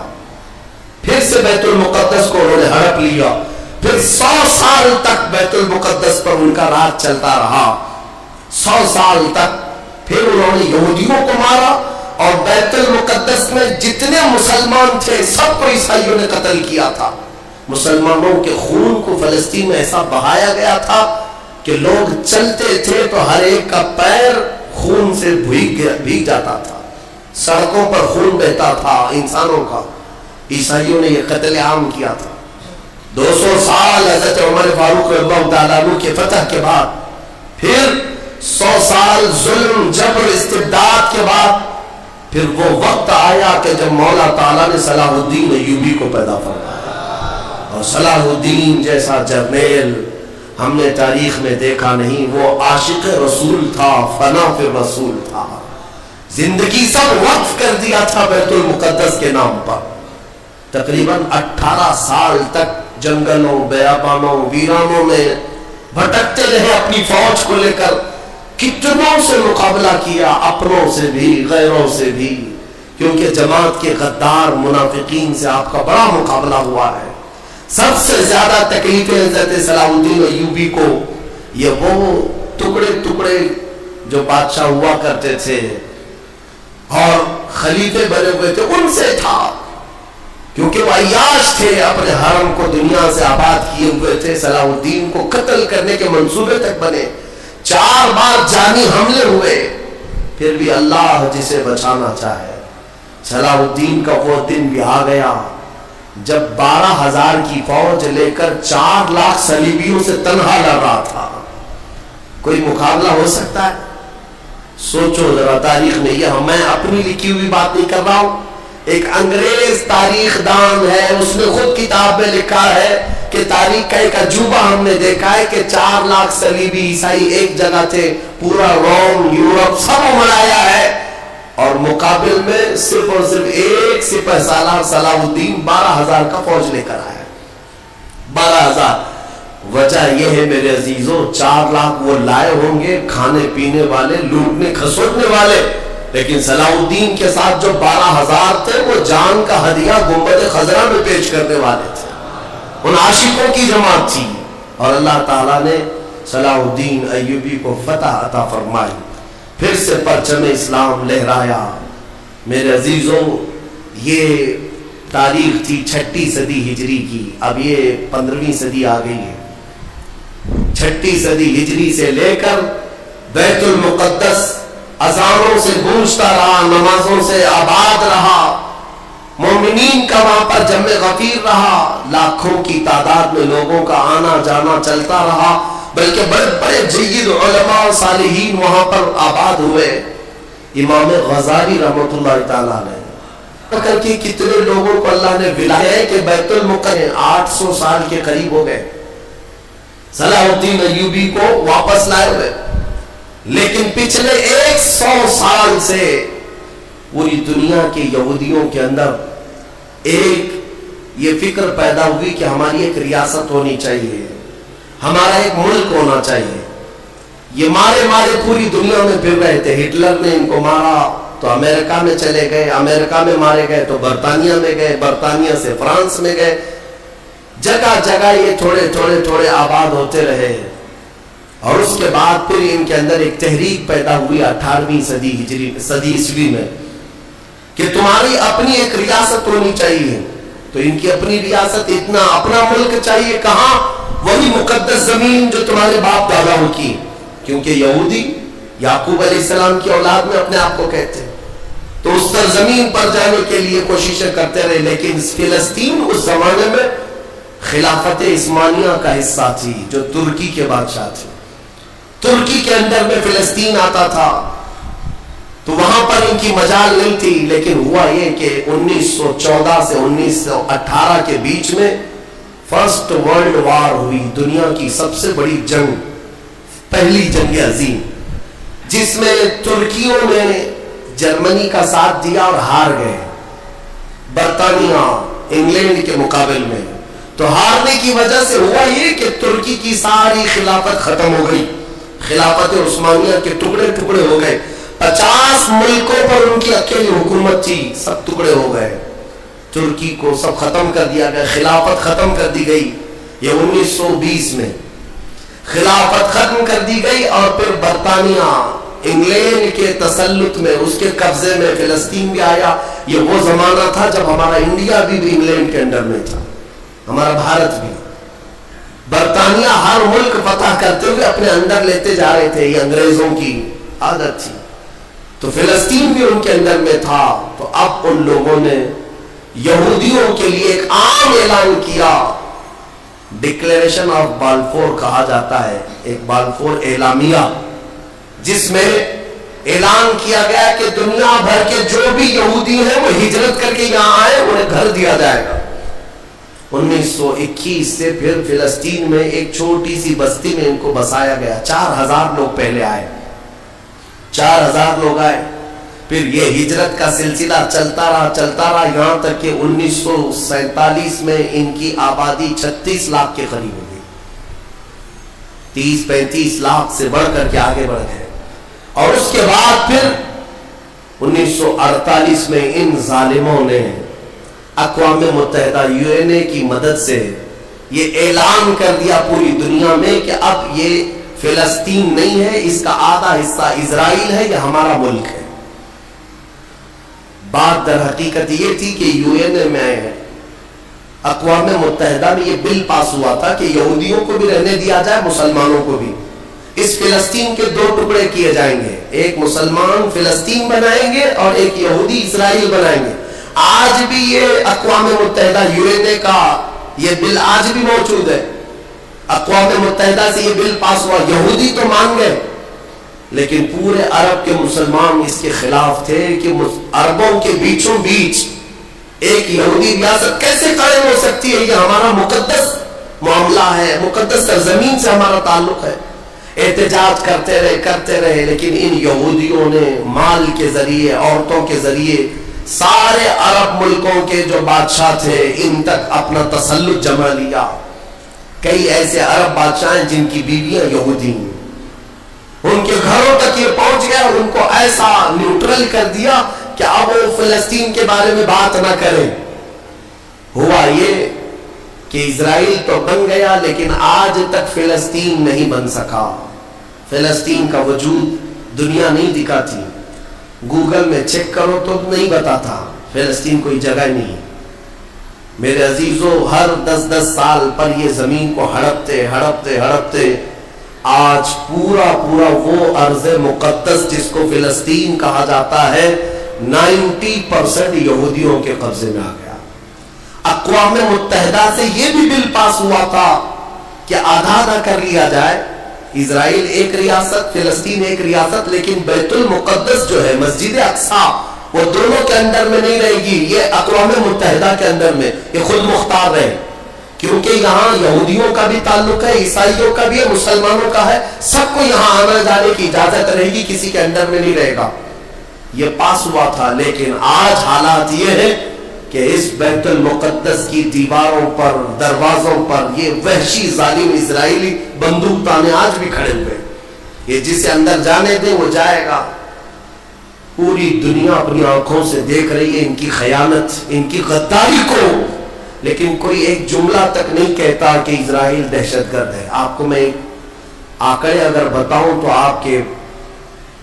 پھر سے بیت المقدس کو انہوں نے ہڑپ لیا. پھر 100 سال تک بیت المقدس پر ان کا راج چلتا رہا، 100 سال تک. پھر انہوں نے یہودیوں کو مارا اور بیت المقدس میں جتنے مسلمان تھے سب کو عیسائیوں نے قتل کیا تھا. مسلمانوں کے خون کو فلسطین میں ایسا بہایا گیا تھا کہ لوگ چلتے تھے تو ہر ایک کا پیر خون سے بھیگ جاتا تھا، سڑکوں پر خون بہتا تھا انسانوں کا. عیسائیوں نے یہ قتل عام کیا تھا. 200 سال حضرت عمر فاروق رضی اللہ تعالیٰ عنہ کی فتح کے بعد، پھر 100 سال ظلم جبر استبداد کے بعد، پھر وہ وقت آیا کہ جب مولا تعالیٰ نے صلاح الدین ایوبی کو پیدا فرمایا. اور صلاح الدین جیسا جرنیل ہم نے تاریخ میں دیکھا نہیں. وہ عاشق رسول تھا، فنا فی رسول تھا، زندگی سب وقف کر دیا تھا بیت المقدس کے نام پر. تقریباً 18 سال تک جنگلوں، بیابانوں، ویرانوں میں بھٹکتے رہے اپنی فوج کو لے کر. کتنوں سے مقابلہ کیا، اپنوں سے بھی غیروں سے بھی، کیونکہ جماعت کے غدار منافقین سے آپ کا بڑا مقابلہ ہوا ہے. سب سے زیادہ تکلیفیں حضرت صلاح الدین ایوبی کو یہ وہ ٹکڑے ٹکڑے جو بادشاہ ہوا کرتے تھے اور خلیفے بنے ہوئے تھے ان سے تھا، کیونکہ وہ عیاش تھے، اپنے حرم کو دنیا سے آباد کیے ہوئے تھے. صلاح الدین کو قتل کرنے کے منصوبے تک بنے، 4 بار جانی حملے ہوئے، پھر بھی اللہ جسے بچانا چاہے. صلاح الدین کا وہ دن بھی آ گیا جب 12,000 کی فوج لے کر 4 لاکھ صلیبیوں سے تنہا لڑ رہا تھا. کوئی مقابلہ ہو سکتا ہے؟ سوچو ذرا تاریخ میں. یہ میں اپنی لکھی ہوئی بات نہیں کر رہا ہوں، ایک انگریز تاریخ دان ہے، اس نے خود کتاب میں لکھا ہے کہ تاریخ کا ایک عجوبہ ہم نے دیکھا ہے کہ 4 لاکھ صلیبی عیسائی ایک جگہ تھے، پورا روم، یورپ سب ملایا ہے، اور مقابل میں صرف اور صرف ایک سپہ سالار صلاح الدین 12,000 کا فوج لے کر آیا. 12,000. وجہ یہ ہے میرے عزیزوں، 4 لاکھ وہ لائے ہوں گے کھانے پینے والے، لوٹنے کھسوٹنے والے، لیکن صلاح الدین کے ساتھ جو 12,000 تھے وہ جان کا ہدیہ گنبد خضرا میں پیش کرنے والے تھے. ان عاشقوں کی جماعت تھی، اور اللہ تعالیٰ نے صلاح الدین ایوبی کو فتح عطا فرمائی، پھر سے پرچم اسلام لہرایا۔ میرے عزیزوں، یہ تاریخ تھی 6 صدی ہجری کی، اب یہ 15ویں صدی آ گئی ہے۔ 6 صدی ہجری سے لے کر بیت المقدس اذانوں سے گونجتا رہا، نمازوں سے آباد رہا، مومنین کا وہاں پر جمع غفیر رہا، لاکھوں کی تعداد میں لوگوں کا آنا جانا چلتا رہا، بلکہ بڑے بڑے جید علماء و صالحین وہاں پر آباد ہوئے۔ امام غزالی رحمۃ اللہ تعالیٰ نے کر کے کتنے لوگوں کو اللہ نے ولایت ہے کہ بیت المقدس 800 سال کے قریب ہو گئے صلاح الدین ایوبی کو واپس لائے ہوئے، لیکن پچھلے 100 سال سے پوری دنیا کے یہودیوں کے اندر ایک یہ فکر پیدا ہوئی کہ ہماری ایک ریاست ہونی چاہیے، ہمارا ایک ملک ہونا چاہیے۔ یہ مارے پوری دنیا میں پھر رہے تھے، ہٹلر نے ان کو مارا تو امریکہ میں چلے گئے، امریکہ میں مارے گئے تو برطانیہ میں گئے، برطانیہ سے فرانس میں گئے، جگہ جگہ یہ تھوڑے آباد ہوتے رہے۔ اور اس کے بعد پھر ان کے اندر ایک تحریک پیدا ہوئی 18ویں صدی عیسوی میں کہ تمہاری اپنی ایک ریاست ہونی چاہیے۔ تو ان کی اپنی ریاست، اتنا اپنا ملک چاہیے، کہاں؟ وہی مقدس زمین جو تمہارے باپ داداؤں کی، کیونکہ یہودی یعقوب علیہ السلام کی اولاد میں اپنے آپ کو کہتے ہیں، تو اس سرزمین پر جانے کے لیے کوششیں کرتے رہے۔ لیکن فلسطین اس زمانے میں خلافت عثمانیہ کا حصہ تھی، جو ترکی کے بادشاہ تھے، ترکی کے اندر میں فلسطین آتا تھا، تو وہاں پر ان کی مجال نہیں تھی۔ لیکن ہوا یہ کہ 1914 سے 1918 کے بیچ میں فرسٹ ورلڈ وار ہوئی، دنیا کی سب سے بڑی جنگ، پہلی جنگ عظیم، جس میں ترکیوں نے جرمنی کا ساتھ دیا اور ہار گئے برطانیہ انگلینڈ کے مقابل میں۔ تو ہارنے کی وجہ سے ہوا یہ کہ ترکی کی ساری خلافت ختم ہو گئی، خلافت عثمانیہ کے ٹکڑے ٹکڑے ہو گئے، 50 ملکوں پر ان کی اکیلی حکومت تھی، سب ٹکڑے ہو گئے، ترکی کو سب ختم کر دیا گیا، خلافت ختم کر دی گئی۔ یہ 1920 میں خلافت ختم کر دی گئی، اور پھر برطانیہ انگلینڈ کے تسلط میں، اس کے قبضے میں فلسطین بھی آیا۔ یہ وہ زمانہ تھا جب ہمارا انڈیا بھی انگلینڈ کے انڈر میں تھا، ہمارا بھارت بھی۔ برطانیہ ہر ملک فتح کرتے ہوئے اپنے اندر لیتے جا رہے تھے، یہ انگریزوں کی عادت تھی۔ تو فلسطین بھی ان کے اندر میں تھا۔ تو اب ان لوگوں نے یہودیوں کے لیے ایک عام اعلان کیا، ڈکلیریشن آف بالفور کہا جاتا ہے، ایک بالفور اعلامیہ، جس میں اعلان کیا گیا کہ دنیا بھر کے جو بھی یہودی ہیں وہ ہجرت کر کے یہاں آئے، انہیں گھر دیا جائے گا۔ 1921 سے پھر فلسطین میں ایک چھوٹی سی بستی میں ان کو بسایا گیا، 4000 لوگ پہلے آئے، 4000 لوگ آئے، پھر یہ ہجرت کا سلسلہ چلتا رہا یہاں تک کہ 1947 میں ان کی آبادی 36 لاکھ کے قریب ہو گئی، 30-35 لاکھ سے بڑھ کر کے آگے بڑھ گئے۔ اور اس کے بعد پھر 1948 میں ان ظالموں نے اقوام متحدہ UN کی مدد سے یہ اعلان کر دیا پوری دنیا میں کہ اب یہ فلسطین نہیں ہے، اس کا آدھا حصہ اسرائیل ہے، یہ ہمارا ملک ہے۔ بات در حقیقت یہ تھی کہ UN میں، اقوام متحدہ میں یہ بل پاس ہوا تھا کہ یہودیوں کو بھی رہنے دیا جائے، مسلمانوں کو بھی۔ اس فلسطین کے 2 ٹکڑے کیے جائیں گے، ایک مسلمان فلسطین بنائیں گے اور ایک یہودی اسرائیل بنائیں گے۔ آج بھی یہ اقوام متحدہ UN کا یہ بل آج بھی موجود ہے، اقوام متحدہ سے یہ بل پاس ہوا۔ یہودی تو مان گئے، لیکن پورے عرب کے مسلمان اس کے خلاف تھے کہ عربوں کے بیچوں بیچ ایک یہودی ریاست کیسے قائم ہو سکتی ہے، یہ ہمارا مقدس معاملہ ہے، مقدس سرزمین سے ہمارا تعلق ہے۔ احتجاج کرتے رہے، لیکن ان یہودیوں نے مال کے ذریعے، عورتوں کے ذریعے سارے عرب ملکوں کے جو بادشاہ تھے ان تک اپنا تسلط جما لیا۔ کئی ایسے عرب بادشاہ ہیں جن کی بیویاں یہودی ہیں، ان کے گھروں تک یہ پہنچ گیا، ان کو ایسا نیوٹرل کر دیا کہ اب وہ فلسطین کے بارے میں بات نہ کریں۔ ہوا یہ کہ اسرائیل تو بن گیا لیکن آج تک فلسطین نہیں بن سکا. فلسطین کا وجود دنیا نہیں دکھاتی. گوگل میں چیک کرو تو نہیں بتاتا فلسطین کوئی جگہ نہیں. میرے عزیزو ہر 10 سال پر یہ زمین کو ہڑپتے ہڑپتے ہڑپتے آج پورا وہ ارض مقدس جس کو فلسطین کہا جاتا ہے 90% یہودیوں کے قبضے میں آ گیا. اقوام متحدہ سے یہ بھی بل پاس ہوا تھا کہ آدھا کر لیا جائے، اسرائیل ایک ریاست، فلسطین ایک ریاست، لیکن بیت المقدس جو ہے مسجد اقصی وہ دونوں کے اندر میں نہیں رہے گی، یہ اقوام متحدہ کے اندر میں، یہ خود مختار رہے، کیونکہ یہاں یہودیوں کا بھی تعلق ہے، عیسائیوں کا بھی ہے، مسلمانوں کا ہے، سب کو یہاں آنے جانے کی اجازت رہے گی، کسی کے اندر میں نہیں رہے گا. یہ پاس ہوا تھا. لیکن آج حالات یہ ہے کہ اس بیت المقدس کی دیواروں پر، دروازوں پر یہ وحشی ظالم اسرائیلی بندوق تانے آج بھی کھڑے ہوئے. یہ جسے اندر جانے دے وہ جائے گا. پوری دنیا اپنی آنکھوں سے دیکھ رہی ہے ان کی خیانت، ان کی غداری کو، لیکن کوئی ایک جملہ تک نہیں کہتا کہ اسرائیل دہشت گرد ہے. آپ کو میں ایک آنکڑے اگر بتاؤں تو آپ کے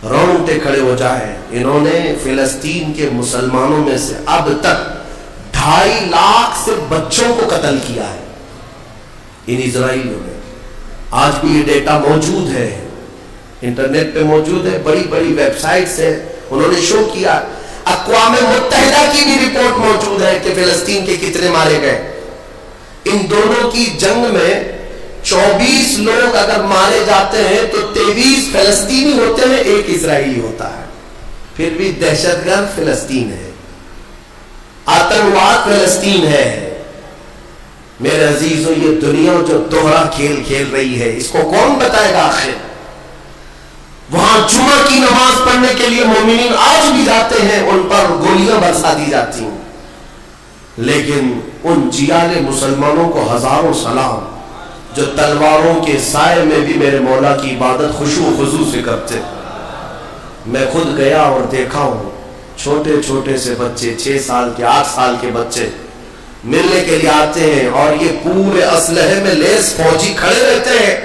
رونگٹے کھڑے ہو جائیں. انہوں نے فلسطین کے مسلمانوں میں سے اب تک 2.5 لاکھ سے بچوں کو قتل کیا ہے ان اسرائیلیوں نے. آج بھی یہ ڈیٹا موجود ہے، انٹرنیٹ پہ موجود ہے، بڑی ویب سائٹس ہیں، انہوں نے شو کیا. اقوام متحدہ کی بھی رپورٹ موجود ہے کہ فلسطین کے کتنے مارے گئے. ان دونوں کی جنگ میں 24 لوگ اگر مارے جاتے ہیں تو 23 فلسطینی ہوتے ہیں، 1 اسرائیلی ہوتا ہے. پھر بھی دہشت گرد فلسطین ہے، آتنکواد فلسطین ہے. میرے عزیزو یہ دنیا جو دوہرا کھیل کھیل رہی ہے اس کو کون بتائے گا آخر؟ وہاں جمعہ کی نماز پڑھنے کے لیے مومنین آج بھی جاتے ہیں، ان پر گولیاں برسا دی جاتی ہیں، لیکن ان جیال مسلمانوں کو ہزاروں سلام جو تلواروں کے سائے میں بھی میرے مولا کی عبادت خشوع و خضوع سے کرتے. میں خود گیا اور دیکھا ہوں چھوٹے سے بچے، 6 سال کے 8 سال کے بچے ملنے کے لیے آتے ہیں اور یہ پورے اسلحے میں لیس فوجی کھڑے رہتے ہیں.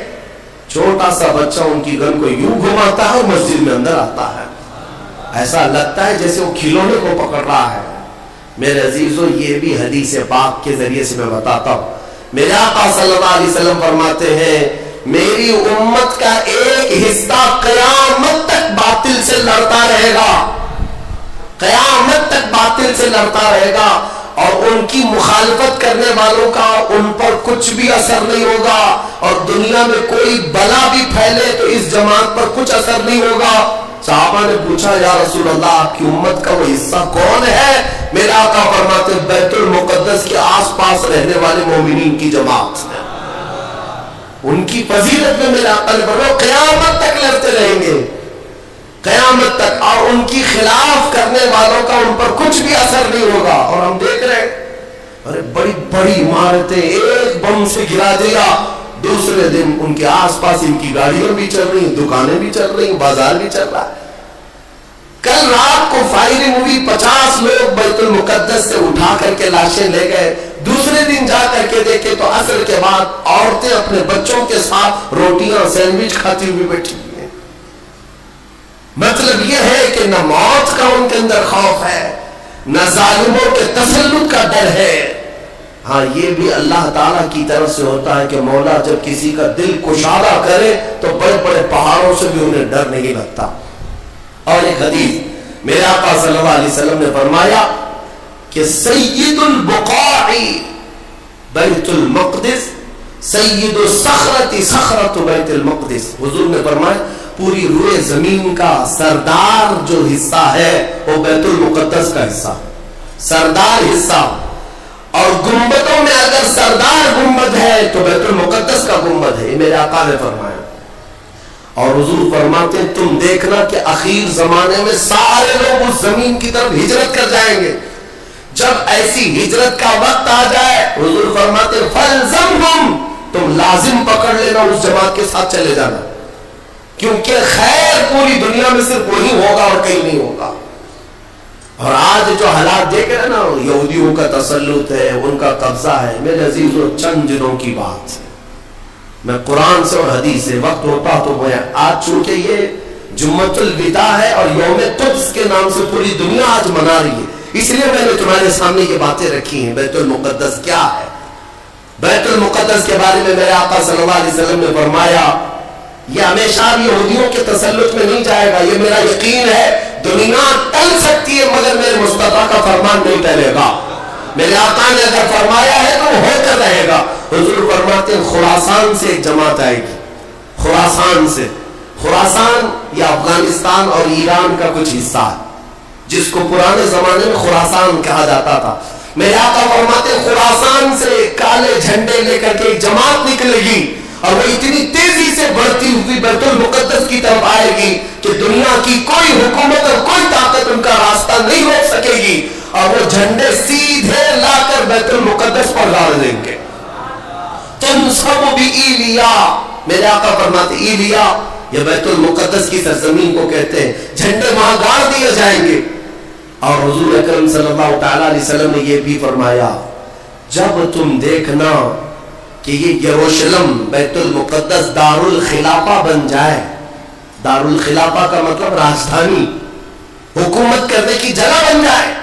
چھوٹا سا بچہ ان کی گن کو یوں گھماتا ہے اور مسجد میں اندر آتا ہے، ایسا لگتا ہے جیسے وہ کھلونے کو پکڑ رہا ہے. میرے عزیزو یہ بھی حدیث پاک کے ذریعے سے میں بتاتا ہوں. میرے آقا صلی اللہ علیہ وسلم فرماتے ہیں میری امت کا ایک حصہ قیامت تک باطل سے لڑتا رہے گا، قیامت تک باطل سے لڑتا رہے گا، اور ان کی مخالفت کرنے والوں کا ان پر کچھ بھی اثر نہیں ہوگا، اور دنیا میں کوئی بلا بھی پھیلے تو اس جماعت پر کچھ اثر نہیں ہوگا. صحابہ نے پوچھا یا رسول اللہ آپ کی امت کا وہ حصہ کون ہے؟ میرا آقا فرماتے بیت المقدس کے آس پاس رہنے والے مومنین کی جماعت ہے. ان کی فضیلت میں میرا آقا نے فرمایا قیامت تک لڑتے رہیں گے، قیامت تک، اور ان کی خلاف کرنے والوں کا ان پر کچھ بھی اثر نہیں ہوگا. اور ہم دیکھ رہے ہیں ارے بڑی عمارتیں ایک بم سے گرا دیا، دوسرے دن ان کے آس پاس ان کی گاڑیاں بھی چل رہی ہیں، دکانیں بھی چل رہی ہیں، بازار بھی چل رہا ہے. کل رات کو فائرنگ ہوئی، 50 لوگ بیت المقدس سے اٹھا کر کے لاشیں لے گئے. دوسرے دن جا کر کے دیکھے تو عصر کے بعد عورتیں اپنے بچوں کے ساتھ روٹیاں سینڈوچ کھاتی ہوئی بیٹھی ہوئی ہیں. مطلب یہ ہے کہ نہ موت کا ان کے اندر خوف ہے، نہ ظالموں کے تسلط کا ڈر ہے. ہاں یہ بھی اللہ تعالیٰ کی طرف سے ہوتا ہے کہ مولا جب کسی کا دل کشادہ کرے تو بڑے پہاڑوں سے بھی انہیں ڈر نہیں لگتا. اور ایک حدیث میرے آقا صلی اللہ علیہ وسلم نے فرمایا کہ سید البقاع بیت المقدس، سید الصخرۃ صخرۃ بیت المقدس. حضور نے فرمایا پوری روئے زمین کا سردار جو حصہ ہے وہ بیت المقدس کا حصہ، سردار حصہ. اور گنبدوں میں اگر سردار گنبد ہے تو بیت المقدس کا گنبد ہے، یہ میرے آقا نے فرمایا. اور حضور فرماتے ہیں تم دیکھنا کہ اخیر زمانے میں سارے لوگ اس زمین کی طرف ہجرت کر جائیں گے. جب ایسی ہجرت کا وقت آ جائے حضور فرماتے ہیں فَلْزَمْهُمْ، تم لازم پکڑ لینا اس جماعت کے ساتھ چلے جانا، کیونکہ خیر پوری دنیا میں صرف وہی ہوگا اور کہیں نہیں ہوگا. اور آج جو حالات دیکھ رہے ہیں نا، یہودیوں کا تسلط ہے، ان کا قبضہ ہے. میرے عزیزو، چند دنوں کی بات ہے، میں قرآن سے اور حدیث سے، وقت ہوتا تو میں آج، چونکہ یہ جمعۃ الوداع ہے اور یوم قدس کے نام سے پوری دنیا آج منا رہی ہے، اس لیے میں نے تمہارے سامنے یہ باتیں رکھی ہیں. بیت المقدس کیا ہے؟ بیت المقدس کے بارے میں میرے آقا صلی اللہ علیہ وسلم نے فرمایا یہ ہمیشہ یہودیوں کے تسلط میں نہیں جائے گا. یہ میرا یقین ہے. دنیا ٹل سکتی ہے مگر میرے مصطفیٰ کا فرمان نہیں ٹلے گا. میرے آقا نے اگر فرمایا ہے تو ہو کر رہے گا. حضور فرماتے ہیں خراسان سے ایک جماعت آئے گی. خراسان سے، خراسان یہ افغانستان اور ایران کا کچھ حصہ ہے، جس کو پرانے زمانے میں خراسان کہا جاتا تھا. میرے آقا فرماتے ہیں خراسان سے کالے جھنڈے لے کر کے ایک جماعت نکلے گی اور وہ اتنی تیزی سے بڑھتی ہوئی بیت المقدس کی طرف آئے گی کہ دنیا کی کوئی حکومت اور کوئی طاقت ان کا راستہ نہیں روک سکے گی، اور وہ جھنڈے سیدھے لا کر بیت المقدس پر ڈال دیں گے. تم سب بھی ایلیا، میرے آقا فرماتے ایلیا یہ بیت المقدس کی سرزمین کو کہتے ہیں، جھنڈے وہاں گاڑ دیے جائیں گے. اور حضور اکرم صلی اللہ تعالی علیہ وسلم نے یہ بھی فرمایا جب تم دیکھنا کہ یہ یروشلم بیت المقدس دار الخلافہ بن جائے. دار الخلافہ کا مطلب راجدھانی، حکومت کرنے کی جگہ بن جائے.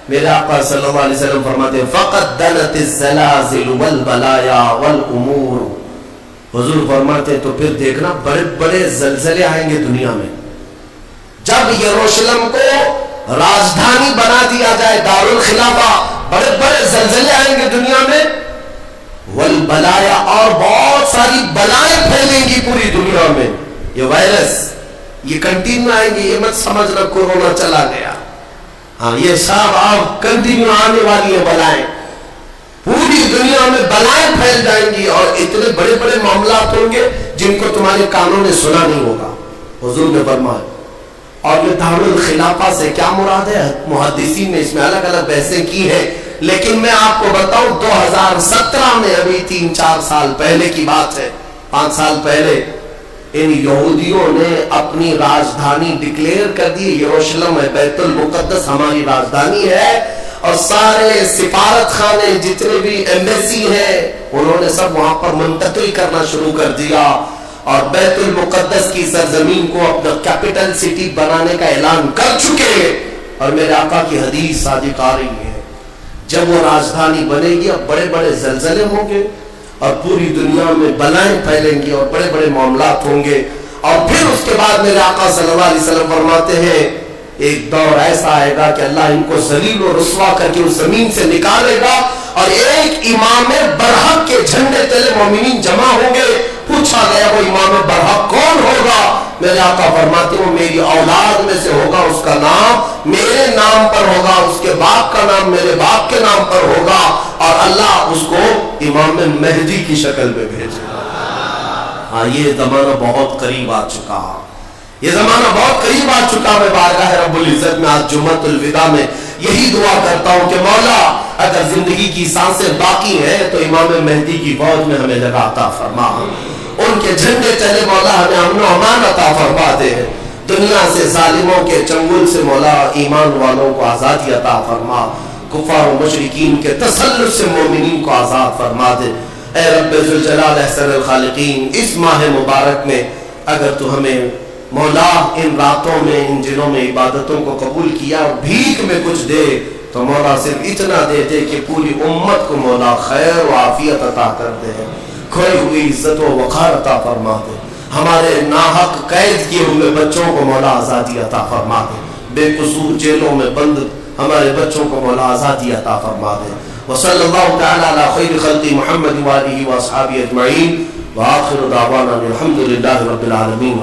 میرے آقا صلی اللہ علیہ وسلم فرماتے ہیں فقط دنت الزلازل والبلایا والامور. حضور فرماتے ہیں تو پھر دیکھنا بڑے بڑے زلزلے آئیں گے دنیا میں. جب یروشلم کو راجدھانی بنا دیا جائے دار الخلافہ، بڑے بڑے زلزلے آئیں گے دنیا میں. والبلایا، اور بہت ساری بلائیں پھیلیں گی پوری دنیا میں. یہ وائرس یہ کنٹینیو آئیں گے، یہ مت سمجھنا کورونا چلا گیا. ہاں یہ سب آپ کنٹینیو آنے والی ہیں بلائیں. پوری دنیا میں بلائیں پھیل جائیں گی اور اتنے بڑے بڑے معاملات ہوں گے جن کو تمہارے کانوں نے سنا نہیں ہوگا. حضور نے فرمایا. اور یہ دار الخلافہ سے کیا مراد ہے؟ محدثین نے اس میں الگ الگ بحثیں کی ہیں، لیکن میں آپ کو بتاؤں 2017 میں، ابھی 3-4 سال پہلے کی بات ہے، 5 سال پہلے ان یہودیوں نے اپنی راجدھانی ڈکلیئر کر دی. یروشلم ہے، بیت المقدس ہماری راجدھانی ہے، اور سارے سفارت خانے جتنے بھی ایمبیسی ہیں انہوں نے سب وہاں پر منتقل کرنا شروع کر دیا اور بیت المقدس کی سرزمین کو اپنا کیپٹل سٹی بنانے کا اعلان کر چکے. اور میرے آقا کی حدیث صادق آ رہی ہے جب وہ راجدھانی بنے گی اب بڑے بڑے زلزلے ہوں گے اور پوری دنیا میں بلائیں پھیلیں گی اور بڑے بڑے معاملات ہوں گے. اور پھر اس کے بعد میرے آقا صلی اللہ علیہ وسلم فرماتے ہیں ایک دور ایسا آئے گا کہ اللہ ان کو ذلیل و رسوا کر کے اس زمین سے نکالے گا اور ایک امام برحق کے جھنڈے تلے مومنین جمع ہوں گے. پوچھا گیا وہ امام برحق کون ہوگا؟ میرے آقا فرماتے ہیں وہ میری اولاد میں سے ہوگا، اس کا نام میرے نام پر ہوگا، اس کے باپ کا نام میرے باپ کے نام پر ہوگا، اور اللہ اس کو امام مہدی کی شکل میں بھیجے گا. ہاں یہ زمانہ بہت قریب آ چکا، یہ زمانہ بہت قریب آ چکا. میں بارگاہ رب العزت میں آج جمعۃ الوداع میں یہی دعا کرتا ہوں کہ مولا اگر زندگی کی سانسیں باقی ہیں تو امام مہدی کی فوج میں ہمیں جگہ عطا فرما، ان کے جھنڈے تلے مولا ہمیں امن و امان عطا فرما دے. دنیا سے ظالموں کے چنگل سے مولا ایمان والوں کو آزادی عطا فرما، کفار و مشرکین کے تسلط سے مومنین کو آزاد فرما دے. اے رب ذوالجلال احسن الخالقین، اس ماہ مبارک میں اگر تو ہمیں مولا ان راتوں میں ان دنوں میں عبادتوں کو قبول کیا اور بھیک میں کچھ دے تو مولا صرف اتنا دے دے کہ پوری امت کو مولا خیر و عافیت عطا کر دے، کھوئی ہوئی عزت و وقار عطا فرما دے. ہمارے ناحق قید کیے ہوئے بچوں کو مولا آزادی عطا فرما دے، بے قصور جیلوں میں بند ہمارے بچوں کو مولا آزادی عطا فرما دے. وصلی اللہ تعالی علی خیر خلق محمد وآلہ واصحابہ اجمعین، وآخر دعوانا الحمد للہ رب العالمین.